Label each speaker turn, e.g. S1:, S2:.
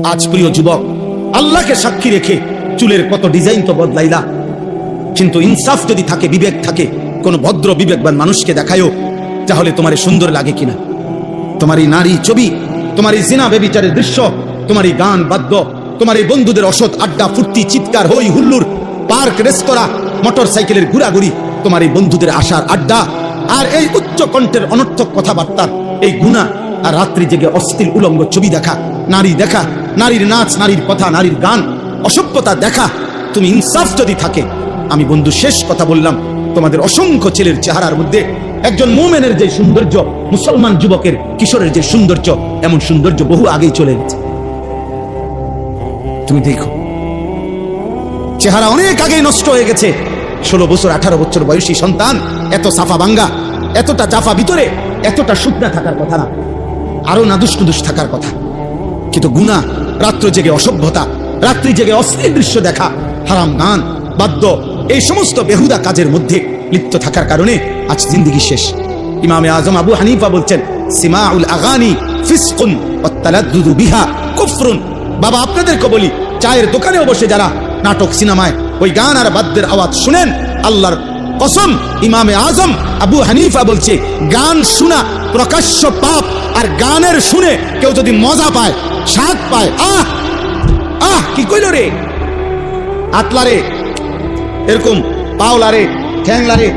S1: আজ প্রিয় যুবক, আল্লাহকে সাক্ষী রেখে চুলের কত ডিজাইন তো বদলাইলা, কিন্তু ইনসাফ যদি থাকে, বিবেক থাকে, কোন ভদ্র বিবেকবান মানুষকে দেখায়ও, তাহলে তোমার সুন্দর লাগে কিনা? তোমার এই নারী ছবি, তোমার এই জিনা বেবিচারের দৃশ্য, তোমার এই গান বাদ্য, তোমার এই বন্ধুদের অসৎ আড্ডা ফুর্তি চিৎকার হই হুল্লুর, পার্ক রেস্তোরাঁ মোটর সাইকেলের ঘোরাঘুরি, তোমার এই বন্ধুদের আশার আড্ডা, আর এই উচ্চ কণ্ঠের অনর্থক কথাবার্তা, এই গুনাহ, আর রাত্রি জেগে অশ্লীল উলঙ্গ ছবি দেখা, নারী দেখা, নারীর নাচ, নারীর কথা, নারীর গান, অসভ্যতা দেখা। তুমি ইনসাফ যদি থাকে, আমি বন্ধু শেষ কথা বললাম, তোমাদের অসংখ্য ছেলের চেহারার মধ্যে একজন মুমিনের যে সৌন্দর্য, মুসলমান যুবকের কিশোরের যে সৌন্দর্য, এমন সৌন্দর্য বহু আগেই চলে গেছে। তুমি দেখো, চেহারা অনেক আগেই নষ্ট হয়ে গেছে। 16 বছর 18 বছর বয়সী সন্তান এত সাফা ভাঙ্গা, এতটা জাফা ভিতরে, এতটা শুকনা থাকার কথা না, আরো নাদুস নুদুস থাকার কথা। কিন্তু গুনাহ, রাত্র জেগে অসভ্যতা, রাত্রি জেগে অশ্লীল দৃশ্য দেখা, হারাম গান বাদ্য, এই সমস্ত বেহুদা কাজের মধ্যে লিপ্ত থাকার কারণে আজ জিন্দেগি শেষ। ইমামে আজম আবু হানিফা বলছেন, সিমাউল আগানি ফিসকুন ওয়াত তালাদ্দুদু বিহা কুফরুন। বাবা, আপনাদেরকে বলি, চায়ের দোকানেও বসে যারা নাটক সিনেমায় ওই গান আর বাদ্যের আওয়াজ শুনেন, আল্লাহর কসম, ইমামে আজম আবু হানিফা বলছে, গান শোনা প্রকাশ্য পাপ, আর গানের শুনে কেউ যদি মজা পায়, স্বাদ পায়, আহ আহ কি কইল রে, আতলা রে, এরকম পাওলা রে, ঠ্যাংলা রে,